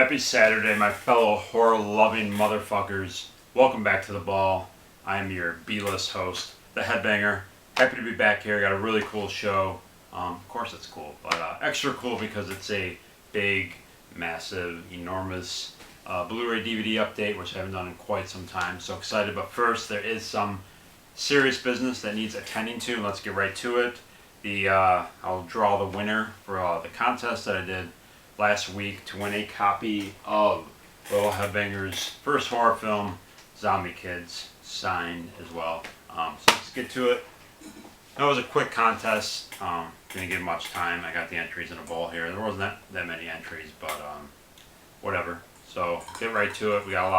Happy Saturday, my fellow horror-loving motherfuckers. Welcome back to the ball. I am your B-list host, the Headbanger. Happy to be back here. Got a really cool show. Of course it's cool, but extra cool because it's a big, massive, enormous Blu-ray DVD update, which I haven't done in quite some time. So excited, but first there is some serious business that needs attending to. Let's get right to it. I'll draw the winner for the contest that I did last week to win a copy of Little Headbanger's first horror film, Zombie Kids, signed as well. So let's get to it. That was a quick contest. Didn't give much time. I got the entries in a bowl here. There wasn't that many entries, but whatever. So get right to it. We got a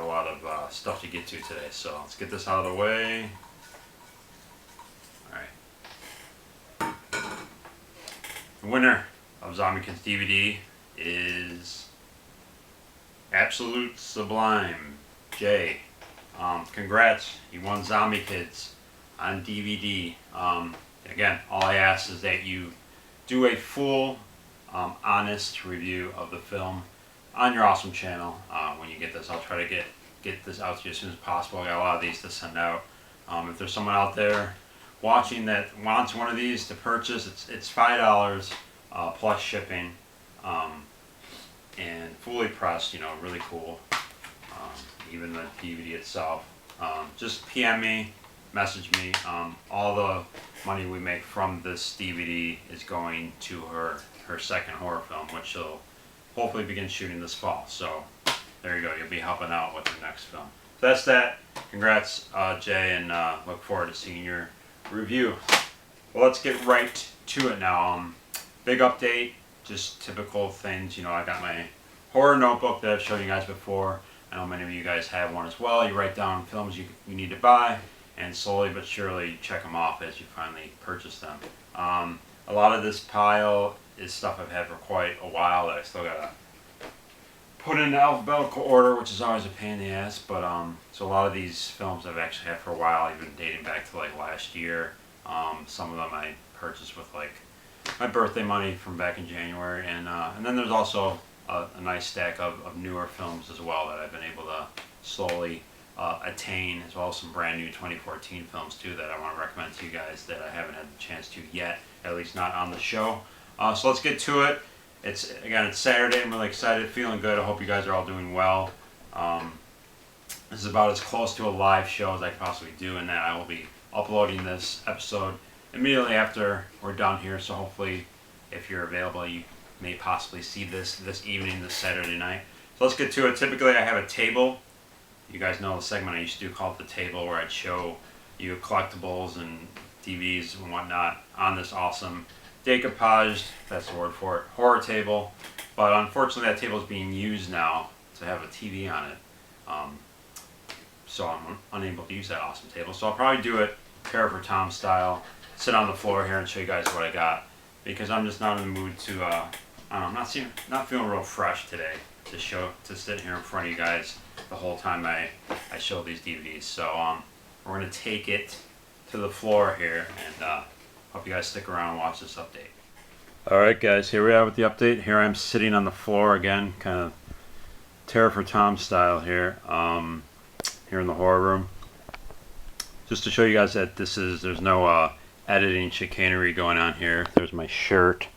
lot of stuff to get to today. So let's get this out of the way. The winner of Zombie Kids DVD is Absolute Sublime, Jay. Congrats, you won Zombie Kids on DVD. Again, all I ask is that you do a full, honest review of the film on your awesome channel. When you get this, I'll try to get this out to you as soon as possible. I got a lot of these to send out. If there's someone out there watching that wants one of these to purchase, it's $5 plus shipping, and fully pressed, really cool. Even the DVD itself. Just PM me, message me. All the money we make from this DVD is going to her second horror film, which she'll hopefully begin shooting this fall. So there you go, you'll be helping out with her next film. So that's that. Congrats, Jay, and look forward to seeing your review. Well, let's get right to it now. Big update, just typical things. I got my horror notebook that I've shown you guys before. I know many of you guys have one as well. You write down films you need to buy, and slowly but surely check them off as you finally purchase them. A lot of this pile is stuff I've had for quite a while that I still gotta put in alphabetical order, which is always a pain in the ass. But so a lot of these films I've actually had for a while, even dating back to like last year. Some of them I purchased with like my birthday money from back in January, and then there's also a nice stack of newer films as well that I've been able to slowly attain, as well as some brand new 2014 films too that I want to recommend to you guys that I haven't had the chance to yet, at least not on the show. So let's get to it. It's Saturday. I'm really excited, feeling good. I hope you guys are all doing well. This is about as close to a live show as I can possibly do, in that I will be uploading this episode immediately after we're done here. So hopefully, if you're available, you may possibly see this evening, this Saturday night. So let's get to it. Typically, I have a table. You guys know the segment I used to do called The Table, where I'd show you collectibles and DVDs and whatnot on this awesome decoupaged, that's the word for it, horror table. But unfortunately, that table is being used now to have a TV on it. So I'm unable to use that awesome table. So I'll probably do it Care for Tom style, sit on the floor here and show you guys what I got, because I'm just not in the mood to, I don't know, not feeling real fresh today to sit here in front of you guys the whole time I show these DVDs. So we're going to take it to the floor here, and hope you guys stick around and watch this update. Alright guys, here we are with the update. Here I'm sitting on the floor again, kind of Terror for Tom style here, here in the horror room. Just to show you guys that there's no editing chicanery going on here. There's my shirt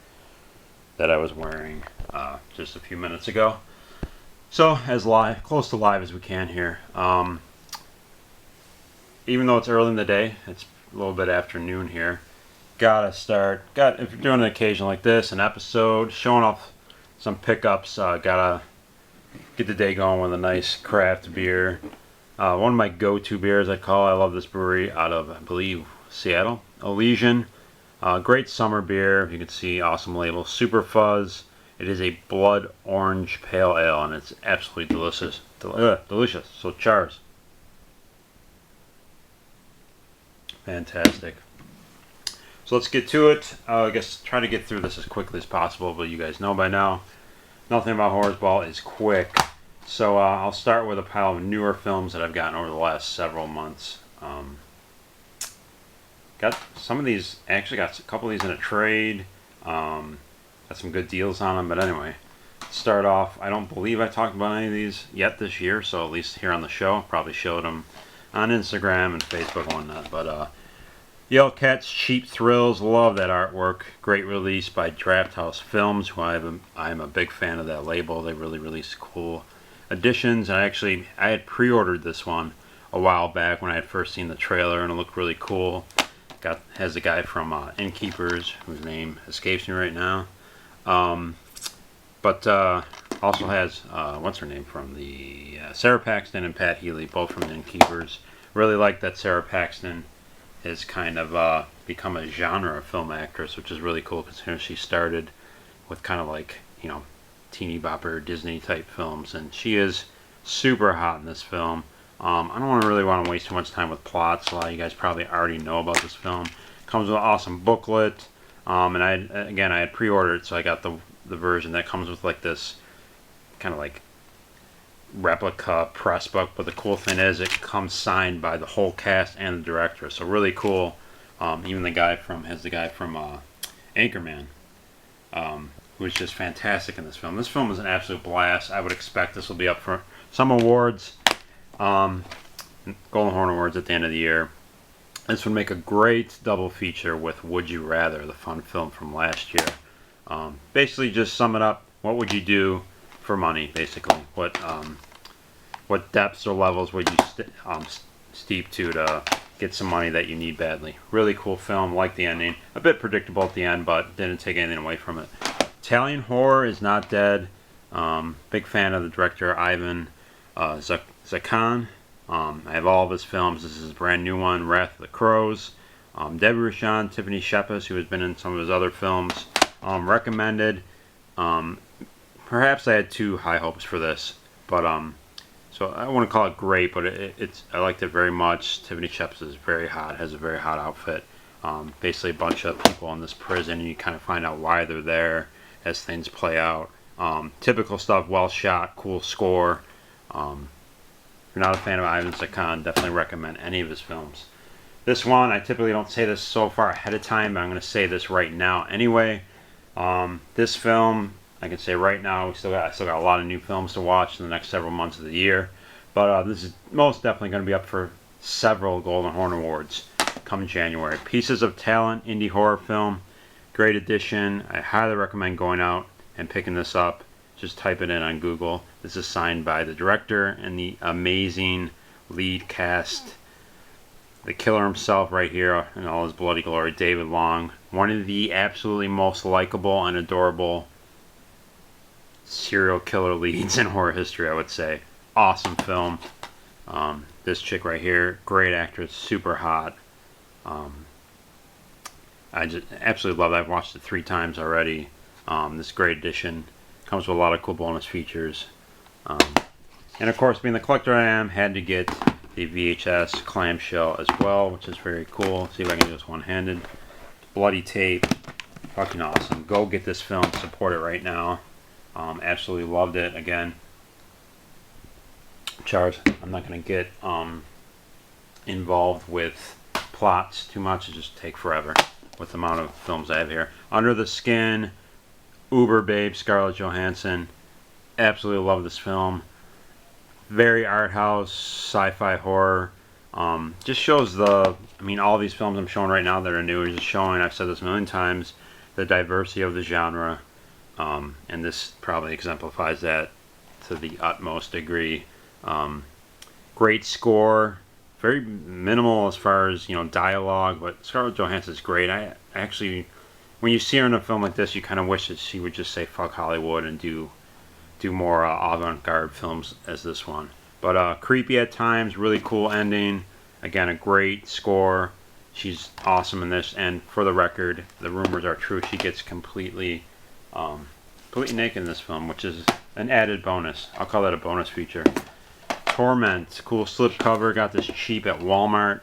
that I was wearing just a few minutes ago. So as close to live as we can here. Even though it's early in the day, it's a little bit afternoon here. If you're doing an occasion like this, an episode, showing off some pickups, gotta get the day going with a nice craft beer. One of my go-to beers, I love this brewery out of, I believe, Seattle, Elysian. Great summer beer. You can see, awesome label, Super Fuzz. It is a blood orange pale ale, and it's absolutely delicious. Delicious. So cheers. Fantastic. So let's get to it. I guess try to get through this as quickly as possible, but you guys know by now, nothing about Horror's Ball is quick. So I'll start with a pile of newer films that I've gotten over the last several months. Got some of these, actually got a couple of these in a trade. got some good deals on them. But anyway, start off, I don't believe I talked about any of these yet this year, so at least here on the show, probably showed them on Instagram and Facebook and whatnot. But Yellow Cat's Cheap Thrills, love that artwork. Great release by Draft House Films, who I'm a big fan of that label. They really release cool editions. I had pre-ordered this one a while back when I had first seen the trailer, and it looked really cool. Has a guy from Innkeepers, whose name escapes me right now. But also has, what's her name from the, Sarah Paxton and Pat Healy, both from the Innkeepers. Really like that Sarah Paxton has kind of become a genre film actress, which is really cool considering she started with kind of like, teeny bopper Disney type films, and she is super hot in this film. I don't really want to waste too much time with plots. A lot of you guys probably already know about this film. Comes with an awesome booklet, and I had pre-ordered, so I got the version that comes with like this kind of like replica press book, but the cool thing is it comes signed by the whole cast and the director, so really cool. Even the guy from Anchorman, who is just fantastic in this film. This film is an absolute blast. I would expect this will be up for some awards, Golden Horn Awards at the end of the year. This would make a great double feature with Would You Rather, the fun film from last year. Basically, just sum it up. What would you do for money, basically? What depths or levels would you steep to get some money that you need badly? Really cool film. Like the ending. A bit predictable at the end, but didn't take anything away from it. Italian Horror is not dead. Big fan of the director Ivan Zakan. I have all of his films. This is a brand new one, Wrath of the Crows. Debbie Rochon, Tiffany Shepis, who has been in some of his other films. Recommended. Perhaps I had too high hopes for this, but so I wouldn't call it great, but I liked it very much. Tiffany Shepis is very hot, has a very hot outfit. Basically a bunch of people in this prison, and you kind of find out why they're there as things play out. Typical stuff, well shot, cool score. If you're not a fan of Ivan Zakan, definitely recommend any of his films. This one, I typically don't say this so far ahead of time, but I'm going to say this right now anyway. This film, I can say right now, I still got a lot of new films to watch in the next several months of the year. But this is most definitely going to be up for several Golden Horn Awards come January. Pieces of Talent, indie horror film. Great edition. I highly recommend going out and picking this up. Just type it in on Google. This is signed by the director and the amazing lead cast. The killer himself right here in all his bloody glory, David Long. One of the absolutely most likable and adorable serial killer leads in horror history, I would say. Awesome film. This chick right here, great actress, super hot. I just absolutely love it. I've watched it 3 times already. This great edition. Comes with a lot of cool bonus features. And of course, being the collector I am, had to get the VHS clamshell as well, which is very cool. See if I can do this one-handed. Bloody tape. Fucking awesome. Go get this film. Support it right now. Absolutely loved it. Again, Charles, I'm not going to get involved with plots too much. It just take forever with the amount of films I have here. Under the Skin, Uber Babe, Scarlett Johansson. Absolutely love this film. Very art house, sci-fi horror. Just shows all these films I'm showing right now that are new are just showing, I've said this a million times, the diversity of the genre. And this probably exemplifies that to the utmost degree. Great score. Very minimal as far as, dialogue, but Scarlett Johansson's great. I actually, when you see her in a film like this, you kind of wish that she would just say fuck Hollywood and do more avant-garde films as this one. But creepy at times, really cool ending. Again, a great score. She's awesome in this, and for the record, the rumors are true. She gets completely naked in this film, which is an added bonus. I'll call that a bonus feature. Torment, cool slipcover. Got this cheap at Walmart.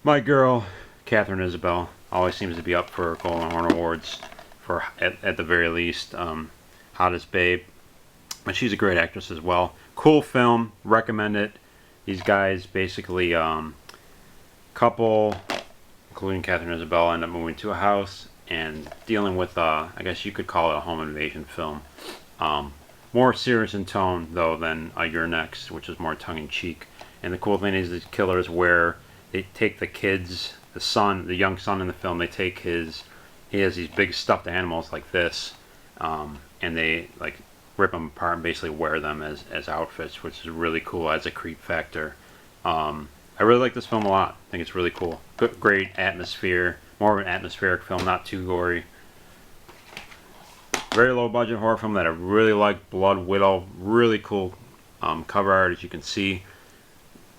My girl, Catherine Isabel, always seems to be up for Golden Horn Awards for at the very least. Hottest babe, but she's a great actress as well. Cool film, recommend it. These guys basically couple, including Catherine Isabel, end up moving to a house and dealing with, I guess you could call it a home invasion film. More serious in tone, though, than You're Next, which is more tongue-in-cheek. And the cool thing is the killers where they take the kids, the young son in the film, they take he has these big stuffed animals like this, and they like rip them apart and basically wear them as outfits, which is really cool as a creep factor. I really like this film a lot. I think it's really cool. Great atmosphere, more of an atmospheric film, not too gory. Very low budget horror film that I really like. Blood Widow, really cool cover art, as you can see.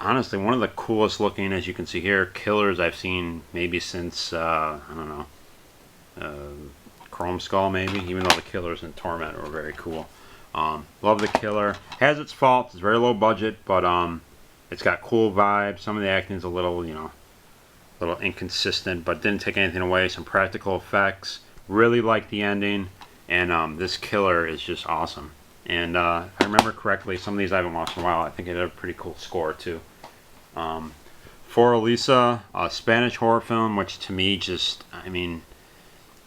Honestly, one of the coolest looking, as you can see here, killers I've seen maybe since, I don't know, Chrome Skull maybe, even though the killers in Torment were very cool. Love the killer. Has its faults. It's very low budget, but it's got cool vibes. Some of the acting is a little, you know, a little inconsistent, but didn't take anything away. Some practical effects. Really like the ending, and this killer is just awesome. And if I remember correctly, some of these I haven't watched in a while. I think it had a pretty cool score too. For Elisa, a Spanish horror film, which to me just, I mean,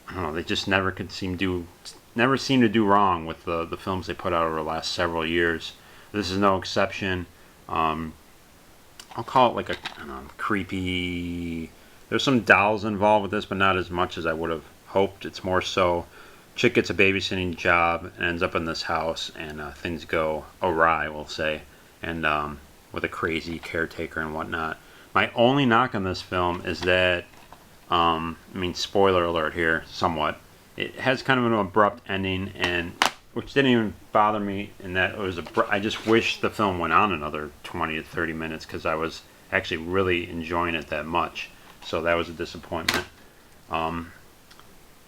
I don't know, they just never seem to do wrong with the films they put out over the last several years. This is no exception. I'll call it like a, I don't know, creepy. There's some dolls involved with this, but not as much as I would have hoped. It's more so, chick gets a babysitting job and ends up in this house, and things go awry, we'll say, and with a crazy caretaker and whatnot. My only knock on this film is that, I mean, spoiler alert here, somewhat. It has kind of an abrupt ending, and which didn't even bother me in that it was I just wish the film went on another 20 to 30 minutes because I was actually really enjoying it that much. So that was a disappointment. I'm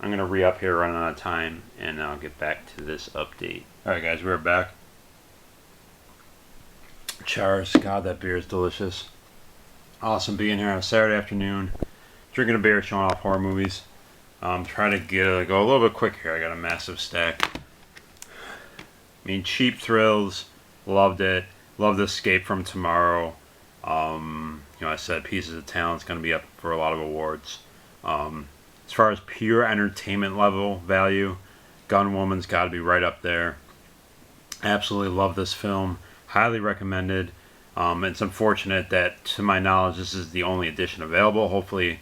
going to re-up here, running out of time, and I'll get back to this update. Alright guys, we're back. Cheers. God, that beer is delicious. Awesome being here on a Saturday afternoon, drinking a beer, showing off horror movies. Try to go a little bit quick here. I got a massive stack. I mean, Cheap Thrills, loved it. Loved Escape from Tomorrow. You know, I said Pieces of Talent is going to be up for a lot of awards. As far as pure entertainment level value, Gun Woman's got to be right up there. Absolutely love this film. Highly recommended. It's unfortunate that, to my knowledge, this is the only edition available. Hopefully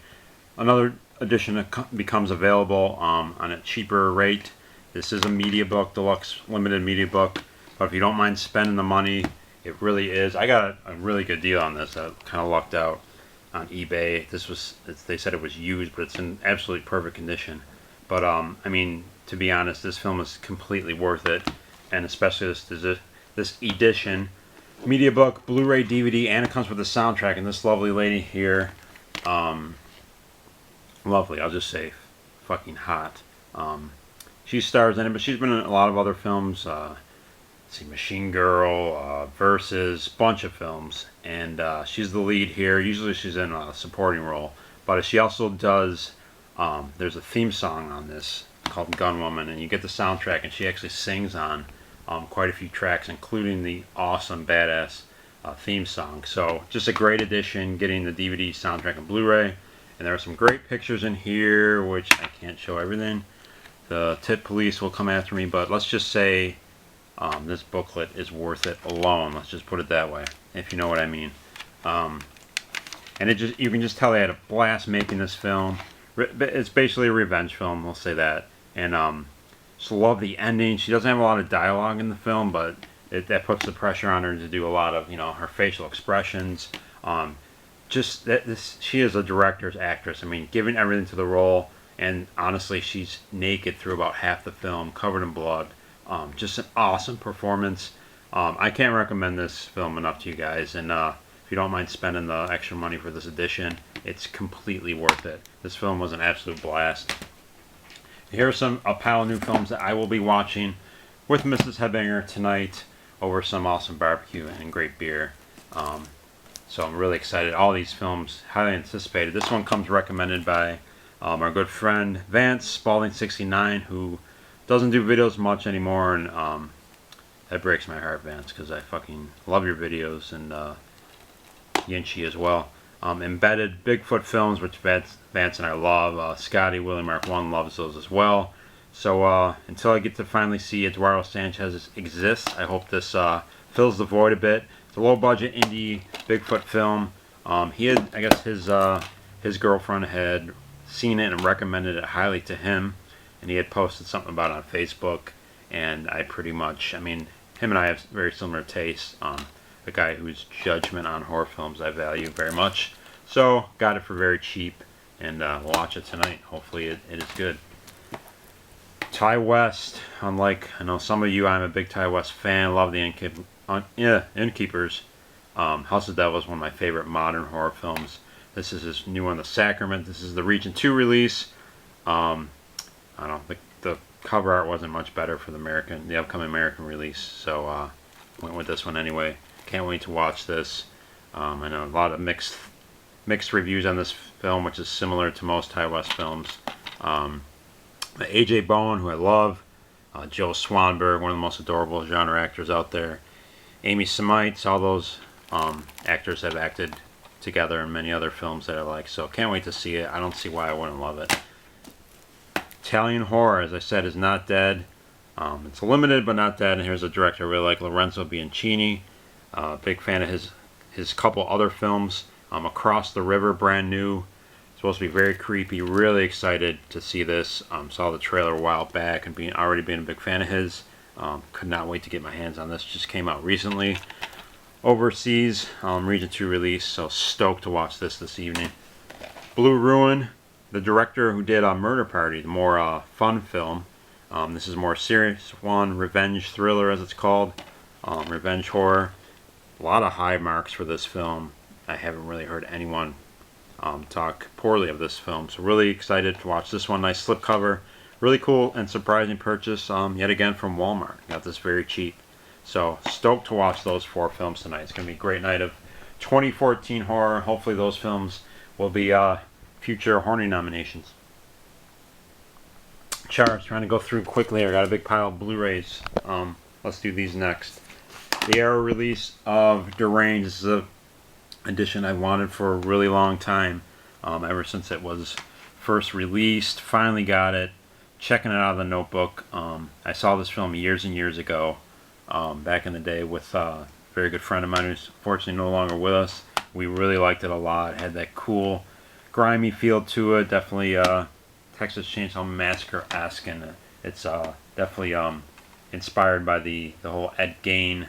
another edition becomes available on a cheaper rate. This is a media book, deluxe limited media book, but if you don't mind spending the money, it really is. I got a really good deal on this. I kind of lucked out on eBay. They said it was used, but it's in absolutely perfect condition. But I mean, to be honest, this film is completely worth it, and especially this edition, media book, Blu-ray, DVD, and it comes with a soundtrack. And this lovely lady here, lovely, I'll just say, fucking hot. She stars in it, but she's been in a lot of other films. Let's see, Machine Girl, Versus, bunch of films, and she's the lead here. Usually she's in a supporting role, but she also does. There's a theme song on this called Gun Woman, and you get the soundtrack, and she actually sings on quite a few tracks, including the awesome, badass theme song. So just a great addition, getting the DVD, soundtrack, and Blu-ray. And there are some great pictures in here, which I can't show everything. The Tit Police will come after me, but let's just say this booklet is worth it alone. Let's just put it that way, if you know what I mean. And you can just tell they had a blast making this film. It's basically a revenge film, we'll say that. And just love the ending. She doesn't have a lot of dialogue in the film, but that puts the pressure on her to do a lot of, you know, her facial expressions. Just she is a director's actress. I mean, giving everything to the role, and honestly, she's naked through about half the film, covered in blood. Just an awesome performance. I can't recommend this film enough to you guys, and if you don't mind spending the extra money for this edition, it's completely worth it. This film was an absolute blast. Here are a pile of new films that I will be watching with Mrs. Headbanger tonight over some awesome barbecue and great beer. So I'm really excited. All these films, highly anticipated. This one comes recommended by our good friend Vance Spalding69, who doesn't do videos much anymore, and that breaks my heart, Vance, because I fucking love your videos, and Yinchi as well. Embedded Bigfoot films, which Vance and I love. Scotty, Willie Mark 1 loves those as well. So until I get to finally see Eduardo Sanchez exist, I hope this fills the void a bit. It's a low-budget indie Bigfoot film. He had, I guess, his girlfriend had seen it and recommended it highly to him, and he had posted something about it on Facebook. And I pretty much, I mean, him and I have very similar tastes. A guy whose judgment on horror films I value very much. So got it for very cheap, and we'll watch it tonight. Hopefully it is good. Ty West, unlike, I know some of you, I'm a big Ty West fan. Love the Innkeepers. House of the Devil is one of my favorite modern horror films. This is his new one, The Sacrament. This is the Region 2 release. I don't think the cover art wasn't much better for the upcoming American release, so went with this one anyway. Can't wait to watch this. I know a lot of mixed reviews on this film, which is similar to most Ty West films. AJ Bowen, who I love, Joe Swanberg, one of the most adorable genre actors out there, Amy Semites, all those actors have acted together in many other films that I like, so can't wait to see it. I don't see why I wouldn't love it. Italian Horror, as I said, is not dead. It's limited but not dead, and here's a director I really like, Lorenzo Bianchini. Big fan of his couple other films. Across the River, brand new. Supposed to be very creepy. Really excited to see this. Saw the trailer a while back and already being a big fan of his. Could not wait to get my hands on this. Just came out recently. Overseas, Region 2 release, so stoked to watch this evening. Blue Ruin, the director who did Murder Party, the more fun film. This is a more serious one, revenge thriller as it's called. Revenge horror. A lot of high marks for this film. I haven't really heard anyone talk poorly of this film, so really excited to watch this one. Nice slipcover, really cool and surprising purchase, yet again from Walmart. Got this very cheap, so stoked to watch those 4 films tonight. It's gonna be a great night of 2014 horror. Hopefully those films will be future Horny nominations. Charts, trying to go through quickly. I got a big pile of Blu-rays. Let's do these next. The Arrow release of Deranged. This is a edition I wanted for a really long time, ever since it was first released. Finally got it. Checking it out of the Notebook. I saw this film years and years ago, back in the day with a very good friend of mine who's fortunately no longer with us. We really liked it a lot. It had that cool, grimy feel to it. Definitely Texas Chainsaw Massacre-esque, and it's definitely inspired by the whole Ed Gein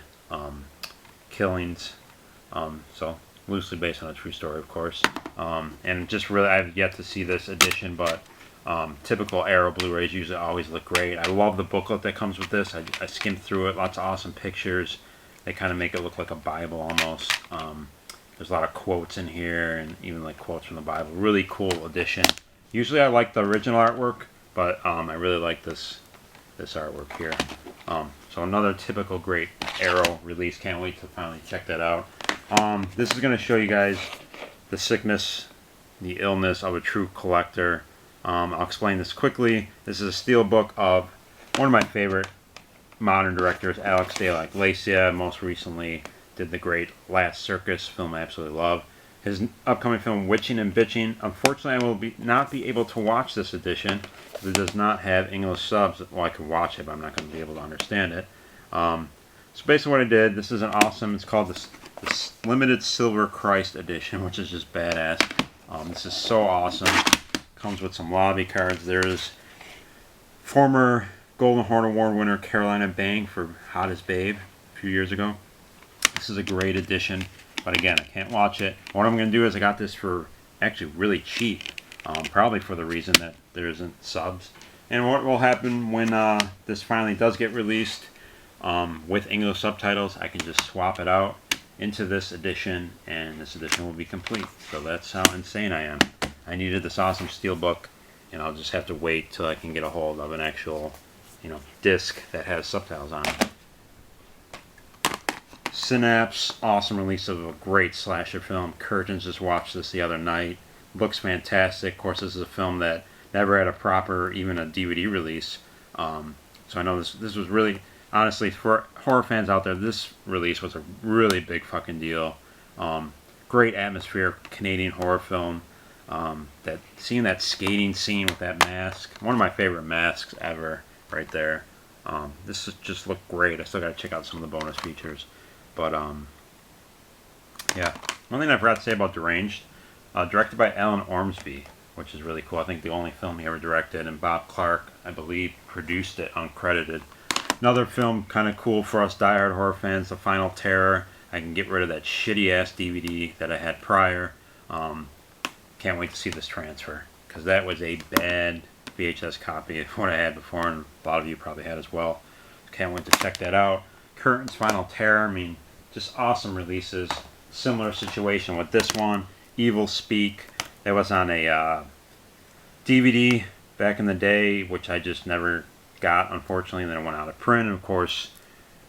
killings. So loosely based on a true story, of course. And just really, I've yet to see this edition, but typical Arrow Blu-rays usually always look great. I love the booklet that comes with this. I skimmed through it. Lots of awesome pictures. They kind of make it look like a Bible almost. There's a lot of quotes in here, and even like quotes from the Bible. Really cool edition. Usually I like the original artwork, but I really like this artwork here. So another typical great Arrow release. Can't wait to finally check that out. This is going to show you guys the sickness, the illness of a true collector. I'll explain this quickly. This is a steelbook of one of my favorite modern directors, Alex de la Iglesia. Most recently did the great Last Circus film I absolutely love. His upcoming film, Witching and Bitching. Unfortunately, I will not be able to watch this edition because it does not have English subs. Well, I could watch it, but I'm not going to be able to understand it. So basically what I did, this is an awesome, it's called the Limited Silver Christ Edition, which is just badass. This is so awesome. Comes with some lobby cards. There's former Golden Horn Award winner Carolina Bang for Hottest Babe a few years ago. This is a great edition, but again, I can't watch it. What I'm going to do is I got this for actually really cheap, probably for the reason that there isn't subs. And what will happen when this finally does get released with English subtitles, I can just swap it out into this edition, and this edition will be complete. So that's how insane I am. I needed this awesome steelbook, and I'll just have to wait till I can get a hold of an actual, disc that has subtitles on it. Synapse, awesome release of a great slasher film. Curtains, just watched this the other night. Looks fantastic. Of course, this is a film that never had a proper, even a DVD release. So I know this was really, honestly, for horror fans out there, this release was a really big fucking deal. great atmosphere, Canadian horror film. Seeing that skating scene with that mask, one of my favorite masks ever, right there. This just looked great. I still got to check out some of the bonus features, but yeah. One thing I forgot to say about Deranged, directed by Alan Ormsby, which is really cool. I think the only film he ever directed, and Bob Clark, I believe, produced it uncredited. Another film kind of cool for us diehard horror fans, The Final Terror. I can get rid of that shitty ass DVD that I had prior. Can't wait to see this transfer, because that was a bad VHS copy of what I had before, and a lot of you probably had as well. Can't wait to check that out. Curtain's Final Terror, I mean, just awesome releases. Similar situation with this one. Evil Speak, that was on a DVD back in the day, which I just never got, unfortunately, and then it went out of print, and of course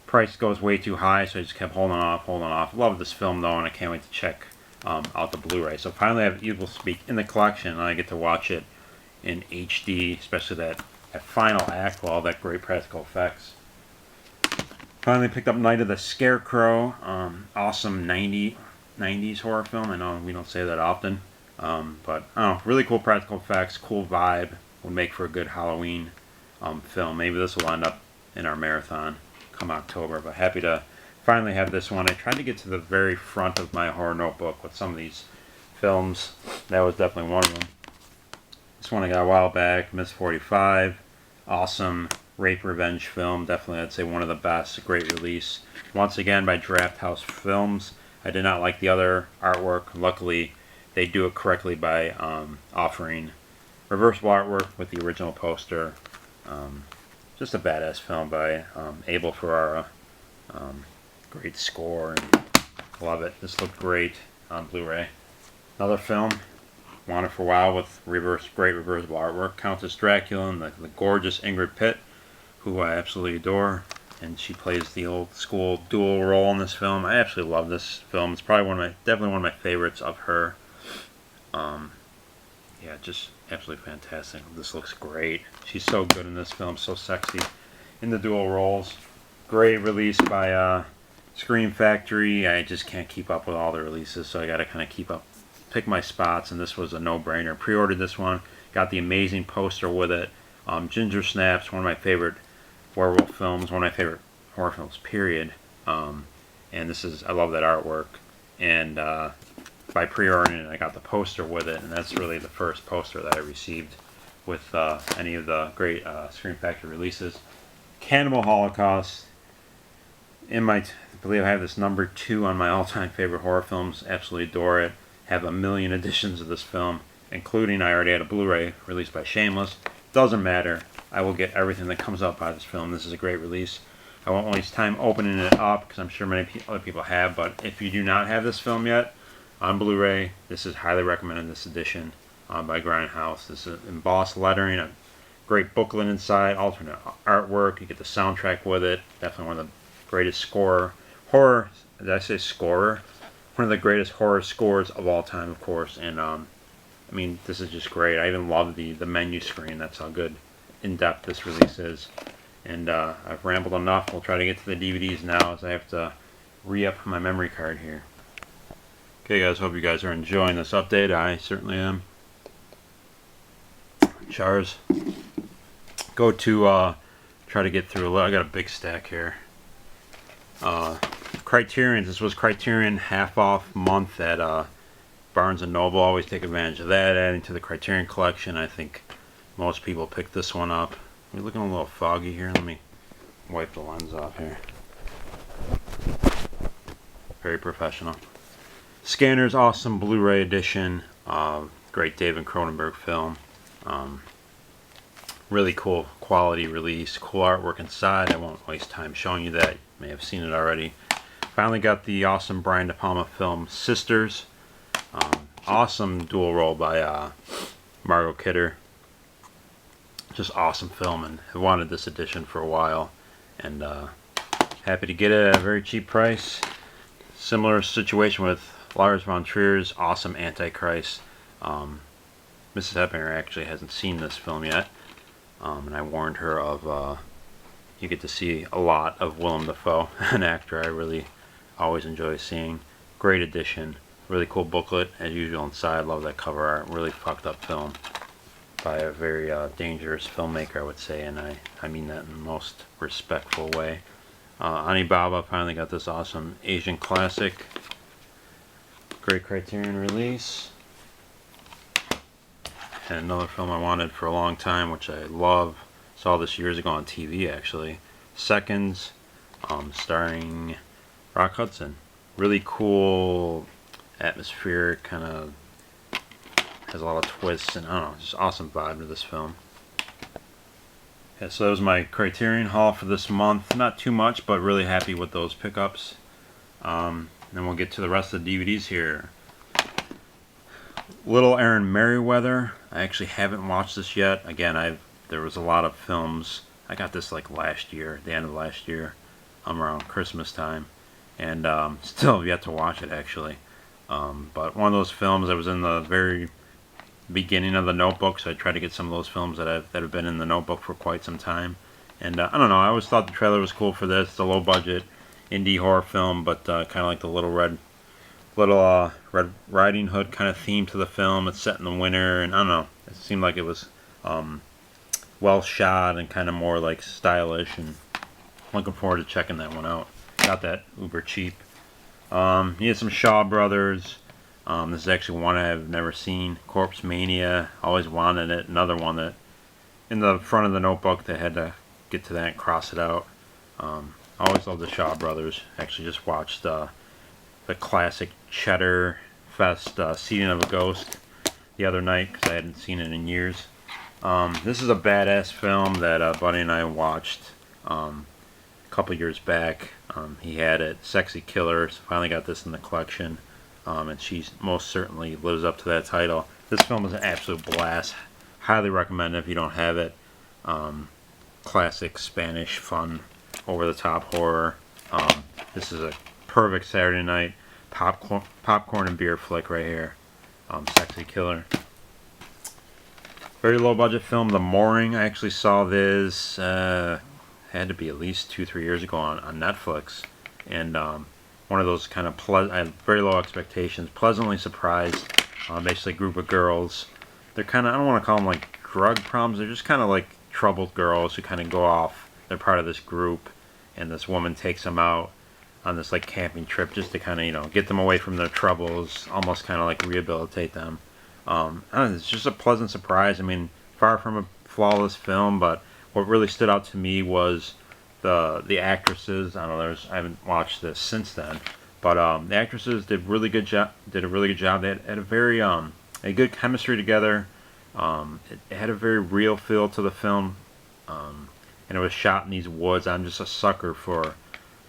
price goes way too high, so I just kept holding off. Love this film though, and I can't wait to check out the Blu-ray. So finally I have Evil Speak in the collection, and I get to watch it in HD, especially that final act with all that great practical effects. Finally picked up Night of the Scarecrow, awesome 90s horror film. I know we don't say that often, but I don't know, really cool practical effects, cool vibe, would make for a good Halloween film. Maybe this will end up in our marathon come October, but happy to finally have this one. I tried to get to the very front of my horror notebook with some of these films. That was definitely one of them. This one I got a while back, Miss 45. Awesome rape revenge film. Definitely I'd say one of the best. A great release. Once again by Draft House Films. I did not like the other artwork. Luckily they do it correctly by offering reversible artwork with the original poster. Just a badass film by Abel Ferrara. Great score, and love it. This looked great on Blu-ray. Another film, wanted for a while, with great reversible artwork. Countess Dracula and the gorgeous Ingrid Pitt, who I absolutely adore, and she plays the old school dual role in this film. I absolutely love this film. It's probably definitely one of my favorites of her. Yeah, just absolutely fantastic. This looks great. She's so good in this film, so sexy in the dual roles. Great release by Scream Factory. I just can't keep up with all the releases, so I gotta kind of pick my spots, and this was a no-brainer. Pre-ordered this one, got the amazing poster with it. Gingersnaps, one of my favorite werewolf films, one of my favorite horror films, period. And I love that artwork. And by pre-ordering it, I got the poster with it, and that's really the first poster that I received with any of the great Scream Factory releases. Cannibal Holocaust. I believe I have this #2 on my all-time favorite horror films. Absolutely adore it. Have a million editions of this film, including I already had a Blu-ray released by Shameless. Doesn't matter. I will get everything that comes out by this film. This is a great release. I won't waste time opening it up, because I'm sure many other people have, but if you do not have this film yet on Blu-ray, this is highly recommended, this edition by Grindhouse. This is embossed lettering, a great booklet inside, alternate artwork. You get the soundtrack with it. Definitely one of the greatest horror, did I say scorer? One of the greatest horror scores of all time, of course. And I mean, this is just great. I even love the menu screen. That's how good in-depth this release is. And I've rambled enough. We'll try to get to the DVDs now, as I have to re-up my memory card here. Okay guys, hope you guys are enjoying this update. I certainly am. Chars. Go to try to get through a lot. I got a big stack here. Criterion. This was Criterion half-off month at Barnes & Noble. Always take advantage of that. Adding to the Criterion collection. I think most people pick this one up. We're looking a little foggy here. Let me wipe the lens off here. Very professional. Scanner's awesome Blu-ray edition. Great David Cronenberg film. Really cool quality release. Cool artwork inside. I won't waste time showing you that. You may have seen it already. Finally got the awesome Brian De Palma film Sisters. Awesome dual role by Margot Kidder. Just awesome film, and I wanted this edition for a while, and happy to get it at a very cheap price. Similar situation with Lars von Trier's awesome Antichrist. Mrs. Heppinger actually hasn't seen this film yet, and I warned her of you get to see a lot of Willem Dafoe, an actor I really always enjoy seeing. Great addition. Really cool booklet as usual inside. Love that cover art. Really fucked up film by a very dangerous filmmaker, I would say, and I mean that in the most respectful way. Alibaba finally got this awesome Asian classic. Great Criterion release. And another film I wanted for a long time, which I love. Saw this years ago on TV actually. Seconds, starring Rock Hudson. Really cool, atmospheric, kind of has a lot of twists, and I don't know, just awesome vibe to this film. Yeah, so that was my Criterion haul for this month. Not too much, but really happy with those pickups. Then we'll get to the rest of the DVDs here. Little Erin Merriweather. I actually haven't watched this yet. Again, there was a lot of films. I got this like last year, the end of last year, around Christmas time, and still have yet to watch it actually. But one of those films that was in the very beginning of the Notebook, so I tried to get some of those films that have been in the Notebook for quite some time. And I don't know, I always thought the trailer was cool for this. It's a low budget indie horror film, but kind of like the Little Red Riding Hood kind of theme to the film. It's set in the winter, and I don't know, it seemed like it was well shot and kind of more like stylish, and looking forward to checking that one out. Got that uber cheap. You had some Shaw Brothers. This is actually one I've never seen. Corpse Mania. Always wanted it. Another one that in the front of the Notebook they had to get to that and cross it out. Always loved the Shaw Brothers. Actually just watched the classic Cheddar Fest Seeding of a Ghost the other night because I hadn't seen it in years. This is a badass film that a buddy and I watched a couple years back. He had it. Sexy Killer. So finally got this in the collection. And she most certainly lives up to that title. This film is an absolute blast. Highly recommend it if you don't have it. Classic Spanish, fun, over-the-top horror. This is a perfect Saturday night popcorn and beer flick right here. Sexy Killer. Very low budget film, The Mooring. I actually saw this, had to be at least 2-3 years ago on Netflix. And one of those kind of I had very low expectations, pleasantly surprised. Basically a group of girls. They're kind of, I don't want to call them like drug problems, they're just kind of like troubled girls who kind of go off. They're part of this group, and this woman takes them out on this like camping trip just to kind of, get them away from their troubles, almost kind of like rehabilitate them. I don't know, it's just a pleasant surprise. I mean, far from a flawless film, but what really stood out to me was the actresses. I don't know, I haven't watched this since then, but the actresses did a really good job. They had a very a good chemistry together. It had a very real feel to the film, and it was shot in these woods. I'm just a sucker for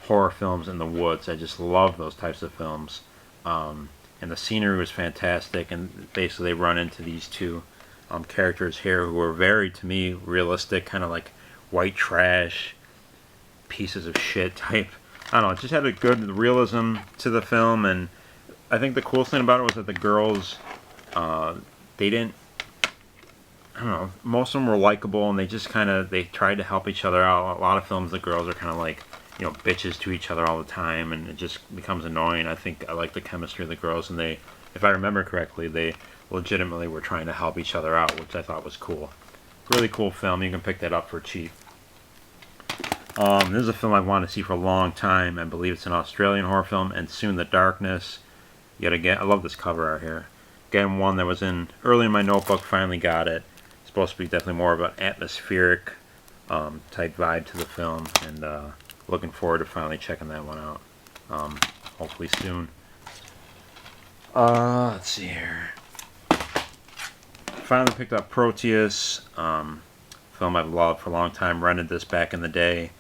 horror films in the woods. I just love those types of films. And the scenery was fantastic, and basically they run into these two characters here who are very, to me, realistic, kind of like white trash pieces of shit type. I don't know, it just had a good realism to the film, and I think the coolest thing about it was that the girls, they didn't, I don't know, most of them were likable, and they just they tried to help each other out. A lot of films, the girls are kind of like, bitches to each other all the time, and it just becomes annoying. I think I like the chemistry of the girls, and they, if I remember correctly, they legitimately were trying to help each other out, which I thought was cool. Really cool film. You can pick that up for cheap. This is a film I've wanted to see for a long time. I believe it's an Australian horror film, and Soon the Darkness. Yet again, I love this cover art here. Again, one that was in early in my Notebook, finally got it. It's supposed to be definitely more of an atmospheric type vibe to the film, and looking forward to finally checking that one out. Hopefully soon. Let's see here. Finally picked up Proteus, film I've loved for a long time. Rented this back in the day.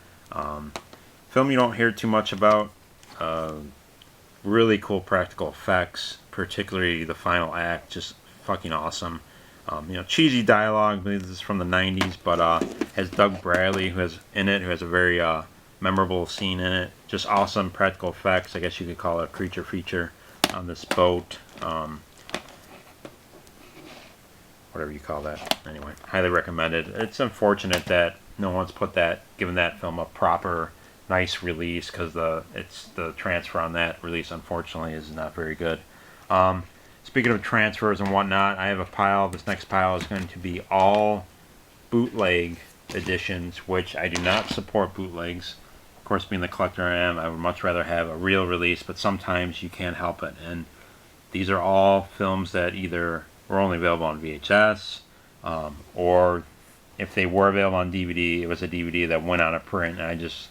Film you don't hear too much about. Really cool practical effects, particularly the final act, just fucking awesome. Cheesy dialogue. I believe this is from the 90s, but has Doug Bradley who has a very memorable scene in it. Just awesome practical effects. I guess you could call it a creature feature on this boat. Whatever you call that. Anyway, highly recommended. It's unfortunate that no one's given that film a proper, nice release, because the transfer on that release, unfortunately, is not very good. Speaking of transfers and whatnot, I have a pile. This next pile is going to be all bootleg editions, which I do not support bootlegs. Of course, being the collector I am, I would much rather have a real release, but sometimes you can't help it. And these are all films that either were only available on VHS, or if they were available on DVD, it was a DVD that went out of print, and I just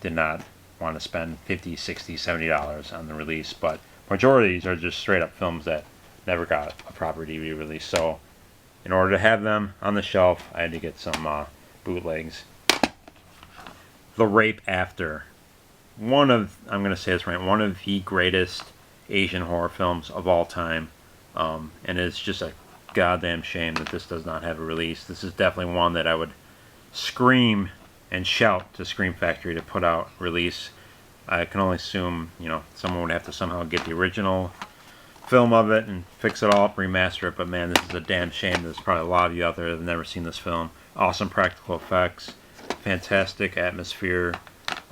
did not want to spend $50, $60, $70 on the release. But majority of these are just straight up films that never got a proper DVD release. So in order to have them on the shelf, I had to get some bootlegs. The Rape After. I'm going to say this right, one of the greatest Asian horror films of all time. And it's just a goddamn shame that this does not have a release. This is definitely one that I would scream and shout to Scream Factory to put out release. I can only assume, someone would have to somehow get the original film of it and fix it all up, remaster it, but man, this is a damn shame. There's probably a lot of you out there that have never seen this film. Awesome practical effects, fantastic atmosphere,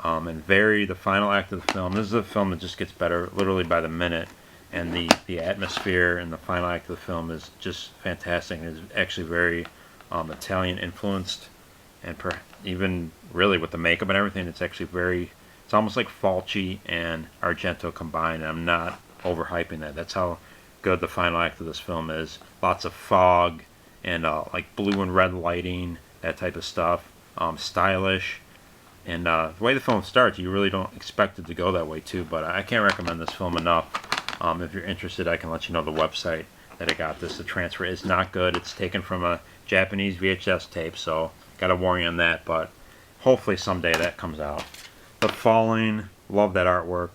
and the final act of the film. This is a film that just gets better literally by the minute, and the atmosphere and the final act of the film is just fantastic. It's actually very Italian influenced, and even really with the makeup and everything, it's almost like Fulci and Argento combined, and I'm not overhyping that. That's how good the final act of this film is. Lots of fog and like blue and red lighting, that type of stuff. Stylish, and the way the film starts, you really don't expect it to go that way too, but I can't recommend this film enough. If you're interested, I can let you know the website that I got this. The transfer is not good. It's taken from a Japanese VHS tape, so gotta warn you on that, but hopefully someday that comes out. The Falling, love that artwork.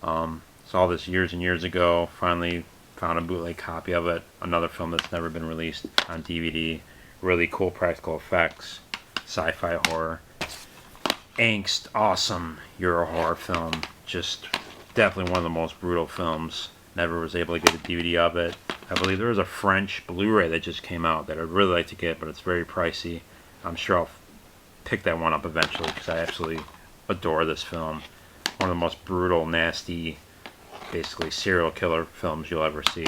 Saw this years and years ago. Finally found a bootleg copy of it. Another film that's never been released on DVD. Really cool practical effects. Sci-fi horror. Angst, awesome Euro horror film. Just definitely one of the most brutal films. Never was able to get a DVD of it. I believe there was a French Blu-ray that just came out that I'd really like to get, but it's very pricey. I'm sure I'll pick that one up eventually because I absolutely adore this film. One of the most brutal, nasty, basically serial killer films you'll ever see.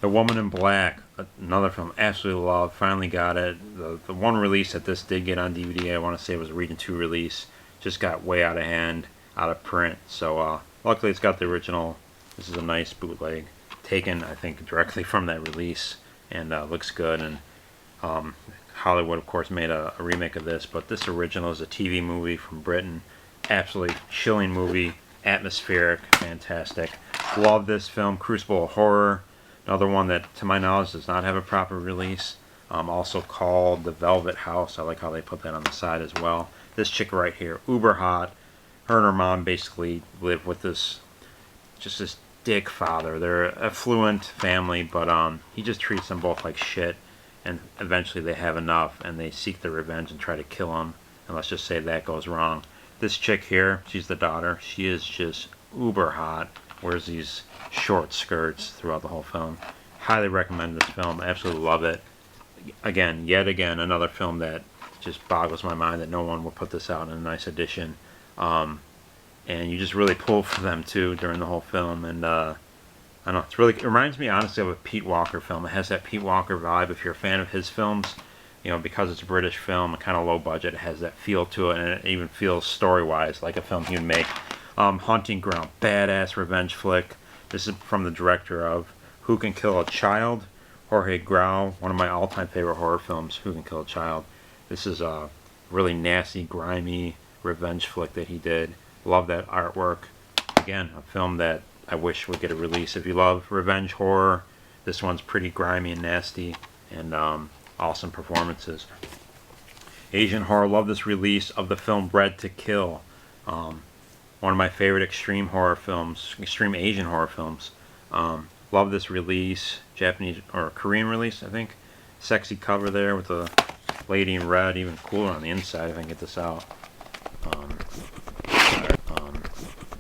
The Woman in Black, another film absolutely love. Finally got it. The one release that this did get on DVD, I want to say it was a Region 2 release, just got way out of hand, out of print. So luckily it's got the original. This is a nice bootleg, taken I think directly from that release, and looks good. And Hollywood of course made a remake of this, but this original is a TV movie from Britain. Absolutely chilling movie, atmospheric, fantastic. Love this film. Crucible Horror, another one that to my knowledge does not have a proper release. Also called The Velvet House. I like how they put that on the side as well. This chick right here, uber hot. Her and her mom basically live with this dick father. They're an affluent family, but he just treats them both like shit, and eventually they have enough and they seek their revenge and try to kill him, and let's just say that goes wrong. This chick here, she's the daughter. She is just uber hot. Wears these short skirts throughout the whole film. Highly recommend this film. Absolutely love it. Yet again, another film that just boggles my mind that no one will put this out in a nice edition. And you just really pull for them too during the whole film. And I don't know, it reminds me honestly of a Pete Walker film. It has that Pete Walker vibe. If you're a fan of his films, because it's a British film, kind of low budget, it has that feel to it, and it even feels story-wise like a film he would make. Hunting Ground, badass revenge flick. This is from the director of Who Can Kill a Child, Jorge Grau, one of my all-time favorite horror films, Who Can Kill a Child. This is a really nasty, grimy revenge flick that he did. Love that artwork. Again, a film that I wish would get a release. If you love revenge horror, this one's pretty grimy and nasty, and awesome performances. Asian horror, love this release of the film Bred to Kill. One of my favorite extreme horror films, extreme Asian horror films. Love this release, Japanese or Korean release, I think. Sexy cover there with the lady in red, even cooler on the inside if I can get this out.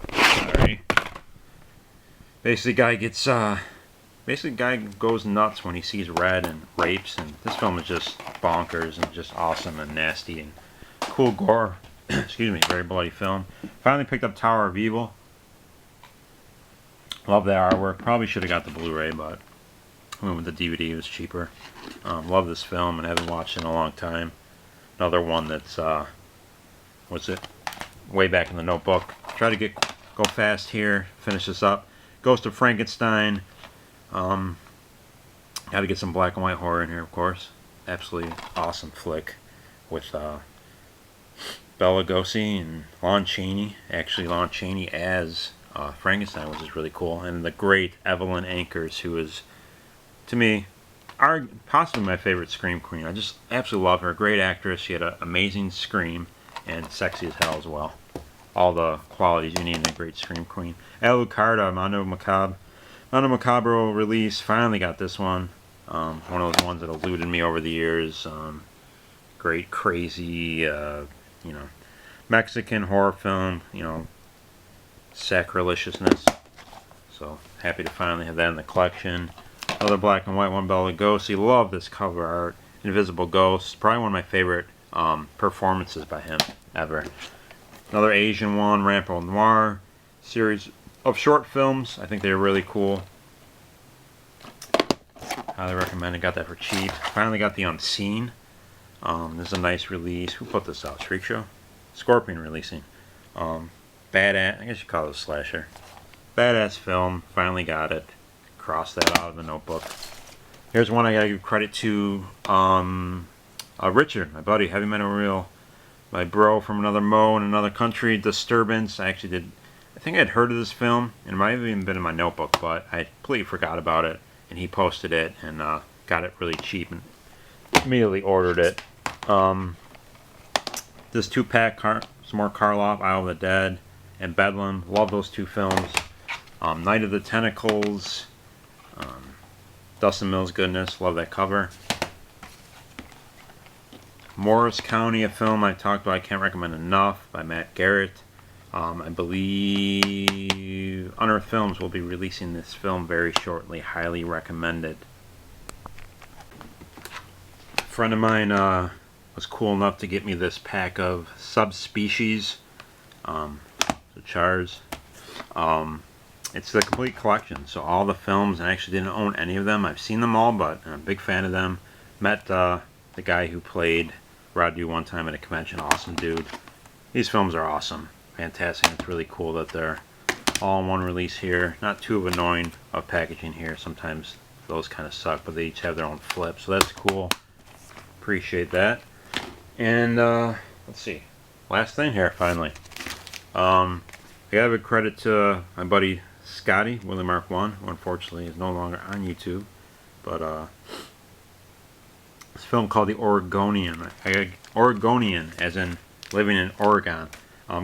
Sorry. Basically, guy goes nuts when he sees red and rapes, and this film is just bonkers and just awesome and nasty and cool gore. Excuse me, very bloody film. Finally picked up Tower of Evil. Love that artwork. Probably should have got the Blu-ray, but I went with the DVD. It was cheaper. Love this film and haven't watched it in a long time. Another one that's what's it? Way back in the notebook. Try to go fast here. Finish this up. Ghost of Frankenstein. Got to get some black and white horror in here, of course. Absolutely awesome flick with Bela Lugosi and Lon Chaney. Actually, Lon Chaney as Frankenstein, which is really cool. And the great Evelyn Ankers, who is, to me, possibly my favorite Scream queen. I just absolutely love her. Great actress. She had an amazing scream and sexy as hell as well. All the qualities you need in a great Scream queen. Alucarda, Mondo Macabro release. Finally got this one. One of those ones that eluded me over the years. Great, crazy, Mexican horror film. Sacrilegiousness. So happy to finally have that in the collection. Another black and white one, Bela Lugosi. Love this cover art. Invisible Ghost. Probably one of my favorite performances by him ever. Another Asian one, Rampant Noir. Series of short films. I think they're really cool. Highly recommend it. Got that for cheap. Finally got The Unseen. This is a nice release. Who put this out? Freak Show? Scorpion releasing. Badass. I guess you call it a slasher. Badass film. Finally got it. Cross that out of the notebook. Here's one I gotta give credit to Richard, my buddy, Heavy Metal Reel, my bro from another Mo in another country, Disturbance. I think I'd heard of this film, and it might have even been in my notebook, but I completely forgot about it, and he posted it, and got it really cheap, and immediately ordered it. This 2-pack, some more Karloff, Isle of the Dead, and Bedlam. Love those two films. Night of the Tentacles, Dustin Mills goodness, love that cover. Morris County, a film I talked about, I can't recommend enough, by Matt Garrett. I believe Unearthed Films will be releasing this film very shortly. Highly recommend it. A friend of mine was cool enough to get me this pack of Subspecies, the Chars. It's the complete collection, so all the films, and I actually didn't own any of them. I've seen them all, but I'm a big fan of them. Met the guy who played Radu one time at a convention. Awesome dude. These films are awesome. Fantastic. It's really cool that they're all in one release here. Not too annoying of packaging here. Sometimes those kind of suck, but they each have their own flip, so that's cool. Appreciate that. And let's see. Last thing here, finally. I gotta give credit to my buddy Scotty, Willie Mark 1, who unfortunately is no longer on YouTube. But this film called The Oregonian. Oregonian, as in living in Oregon.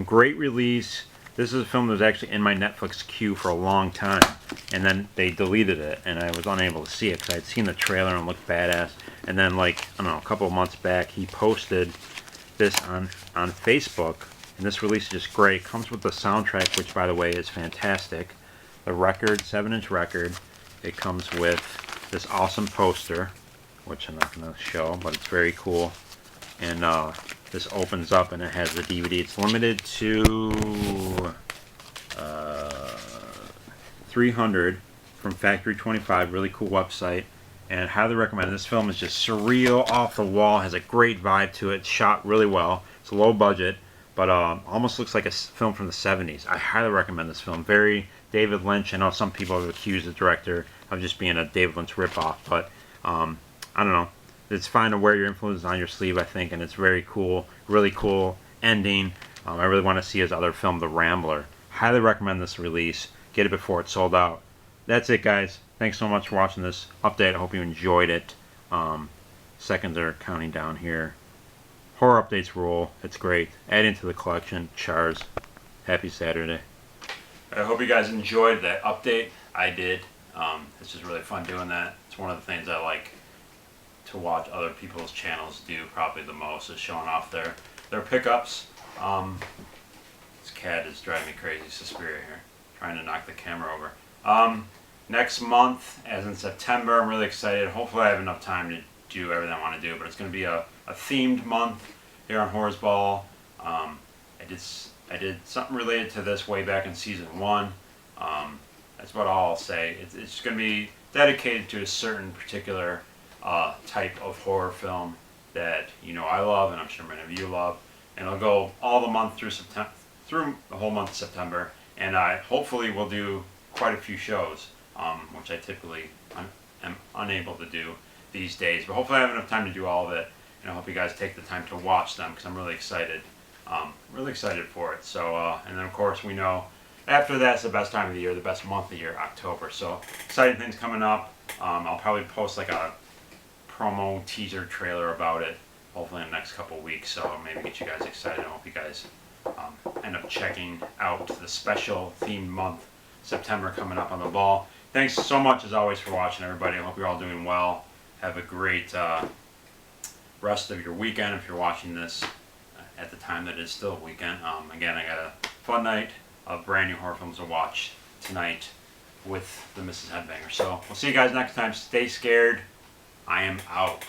Great release. This is a film that was actually in my Netflix queue for a long time. And then they deleted it, and I was unable to see it because I had seen the trailer and it looked badass. And then, like, I don't know, a couple of months back, he posted this on Facebook. And this release is just great. Comes with the soundtrack, which, by the way, is fantastic. The record, 7-inch record. It comes with this awesome poster, which I'm not going to show, but it's very cool. And this opens up, and it has the DVD. It's limited to 300 from Factory 25. Really cool website. And highly recommend it. This film is just surreal, off the wall. Has a great vibe to it. It's shot really well. It's low budget, but almost looks like a film from the 70s. I highly recommend this film. Very David Lynch. I know some people have accused the director of just being a David Lynch ripoff, but I don't know. It's fine to wear your influences on your sleeve, I think, and it's very cool. Really cool ending. I really want to see his other film, The Rambler. Highly recommend this release. Get it before it's sold out. That's it, guys. Thanks so much for watching this update. I hope you enjoyed it. Seconds are counting down here. Horror updates rule. It's great. Add into the collection. Chars. Happy Saturday. I hope you guys enjoyed that update. I did. It's just really fun doing that. It's one of the things I like to watch other people's channels do probably the most, is showing off their pickups. This cat is driving me crazy. Suspiria here, trying to knock the camera over. Next month, as in September, I'm really excited. Hopefully I have enough time to do everything I want to do, but it's going to be a themed month here on Horrors Ball. I did something related to this way back in season 1. I That's what I'll say. It's going to be dedicated to a certain particular type of horror film that I love, and I'm sure many of you love. And it'll go all the month through September, through the whole month of September, and I hopefully will do quite a few shows, which I typically am unable to do these days. But hopefully I have enough time to do all of it, and I hope you guys take the time to watch them because I'm really excited. Really excited for it. So, and then of course we know after that's the best time of the year, the best month of the year, October. So exciting things coming up. I'll probably post like a promo teaser trailer about it, hopefully in the next couple weeks. So maybe get you guys excited. I hope you guys end up checking out the special themed month, September, coming up on the ball. Thanks so much as always for watching, everybody. I hope you're all doing well. Have a great rest of your weekend if you're watching this at the time that is still a weekend. Again, I got a fun night of brand new horror films to watch tonight with the Mrs. Headbanger. So we'll see you guys next time. Stay scared. I am out.